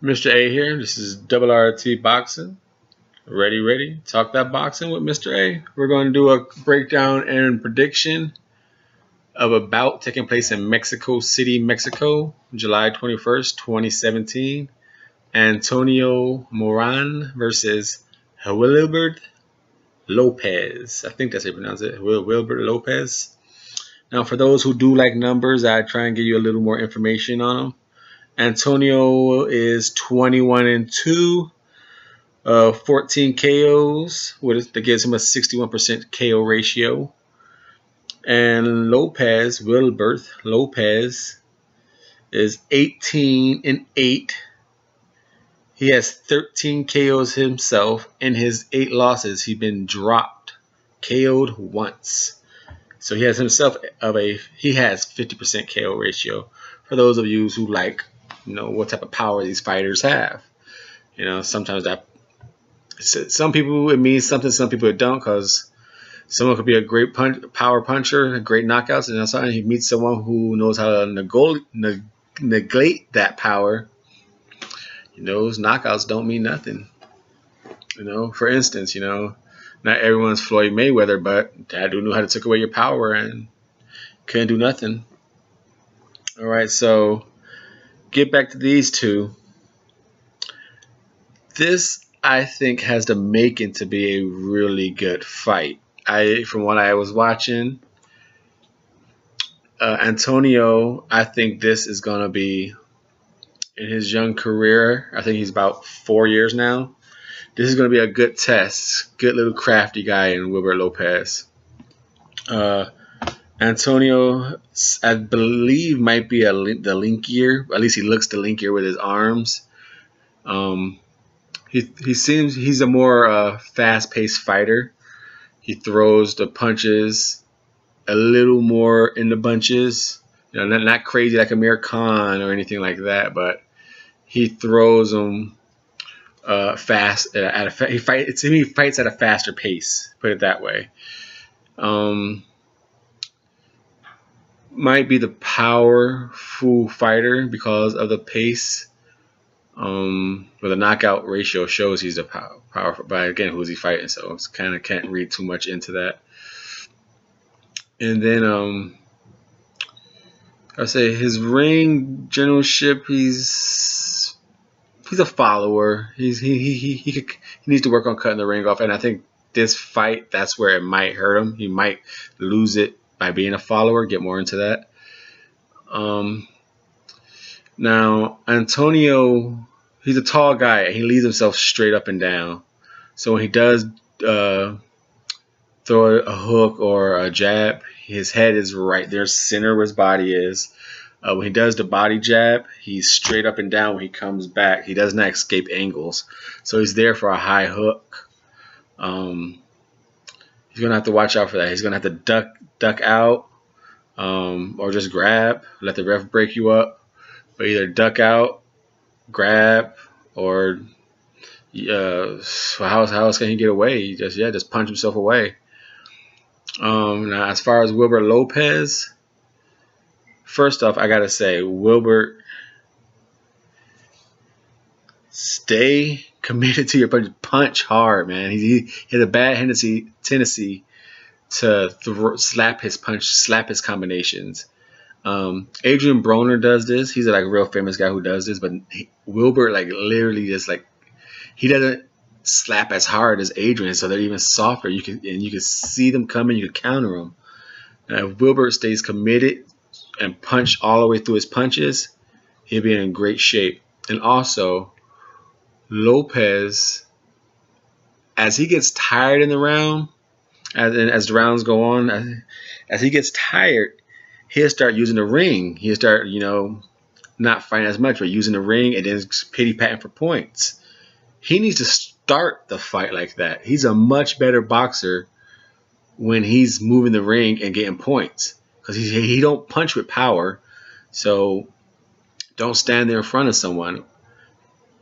Mr. A here. This is RRT Boxing. Ready. Talk that boxing with Mr. A. We're going to do a breakdown and prediction of a bout taking place in Mexico City, Mexico, July 21st, 2017. Antonio Moran versus Wiberth Lopez. I think that's how you pronounce it. Wiberth Lopez. Now, for those who do like numbers, I try and give you a little more information on them. Antonio is 21-2, 14 KOs. That gives him a 61% KO ratio. And Wilberth Lopez, is 18-8. He has 13 KOs himself. In his 8 losses, he's been dropped, KO'd once. So he has 50% KO ratio. For those of you who like, what type of power these fighters have. Sometimes that, some people it means something, some people it don't, because someone could be a great power puncher, a great knockouts, and sometimes he meets someone who knows how to negate that power. Those knockouts don't mean nothing. For instance, not everyone's Floyd Mayweather, but that dude knew how to take away your power and couldn't do nothing. All right, so get back to these two. This, I think, has the making to be a really good fight. From what I was watching, Antonio, I think this is going to be, in his young career, I think he's about 4 years now, this is going to be a good test. Good little crafty guy in Wiberth Lopez. Antonio, I believe, might be the linkier. At least he looks the linkier with his arms. He seems he's a more fast-paced fighter. He throws the punches a little more in the bunches. Not crazy like Amir Khan or anything like that, but he throws them fast. He fights at a faster pace. Put it that way. Might be the powerful fighter because of the pace. But the knockout ratio shows he's a powerful. But again, who's he fighting? So it's kind of can't read too much into that. And then I say his ring generalship. He's a follower. He needs to work on cutting the ring off. And I think this fight, that's where it might hurt him. He might lose it by being a follower. Get more into that. Now, Antonio, he's a tall guy, and he leaves himself straight up and down. So when he does throw a hook or a jab, his head is right there, center where his body is. When he does the body jab, he's straight up and down. When he comes back, he does not escape angles. So he's there for a high hook. He's going to have to watch out for that. He's going to have to duck out or just grab, let the ref break you up. But either duck out, grab, or how else can he get away? He just punch himself away. Now, as far as Wiberth Lopez, first off, I gotta say, Wilbert, stay committed to your punch. Punch hard, man. He has a bad tendency to slap his punch, slap his combinations. Adrian Broner does this. He's a real famous guy who does this, but Wilbert literally just he doesn't slap as hard as Adrian, so they're even softer. You can see them coming. You can counter them. Now, if Wilbert stays committed and punch all the way through his punches, he'll be in great shape. And also, Lopez, as he gets tired in the round, as the rounds go on, as he gets tired, he'll start using the ring. He'll start, not fighting as much, but using the ring and then pity-patting for points. He needs to start the fight like that. He's a much better boxer when he's moving the ring and getting points, because he don't punch with power. So don't stand there in front of someone.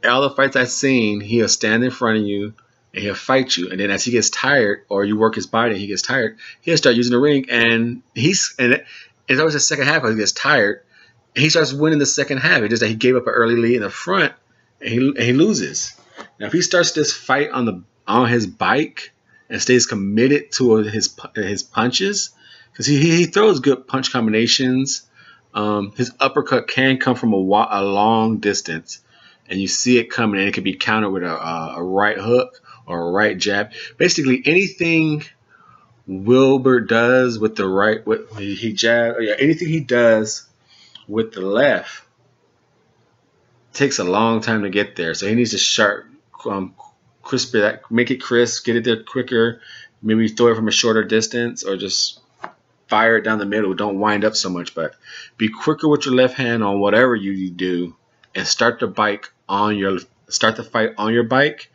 All the fights I've seen, he'll stand in front of you and he'll fight you. And then as he gets tired, or you work his body and he gets tired, he'll start using the ring, and it's always the second half because he gets tired. And he starts winning the second half. It's just that he gave up an early lead in the front, he loses. Now, if he starts this fight on his bike and stays committed to his punches, because he throws good punch combinations. His uppercut can come from a long distance, and you see it coming, and it can be countered with a right hook or a right jab. Basically, anything Wilbert does with the right, anything he does with the left takes a long time to get there. So he needs to sharp, crisp that, make it crisp, get it there quicker. Maybe throw it from a shorter distance, or just fire it down the middle. Don't wind up so much, but be quicker with your left hand on whatever you do, and start the fight on your bike,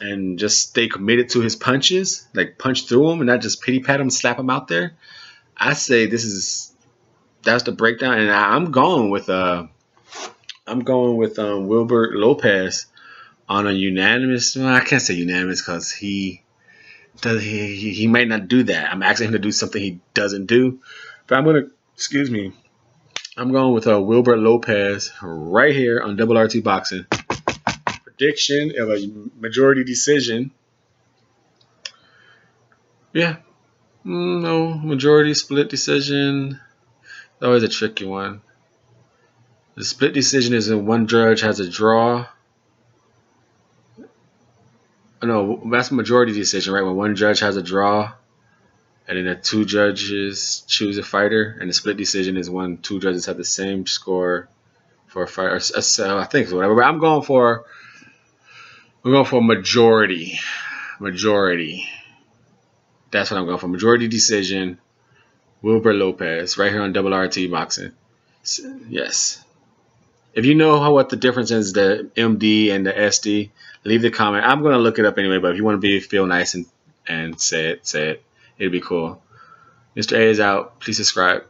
and just stay committed to his punches. Like, punch through him and not just pity pat him, slap him out there. I say that's the breakdown, and I'm going with Wiberth Lopez on a unanimous. Well, I can't say unanimous because he might not do that. I'm asking him to do something he doesn't do. But I'm going with Wiberth Lopez right here on Double RT Boxing. Prediction of a majority decision. Yeah. No, majority split decision. Always a tricky one. The split decision is when one judge has a draw. No, that's a majority decision, right? When one judge has a draw, and then the two judges choose a fighter, and the split decision is when two judges have the same score for a fighter. So I think it's whatever. But we're going for majority. Majority. That's what I'm going for. Majority decision. Wiberth Lopez right here on Double RT Boxing. Yes. If you know what the difference is, the MD and the SD, leave the comment. I'm going to look it up anyway, but if you want to feel nice and say it. It'd be cool. Mr. A is out. Please subscribe.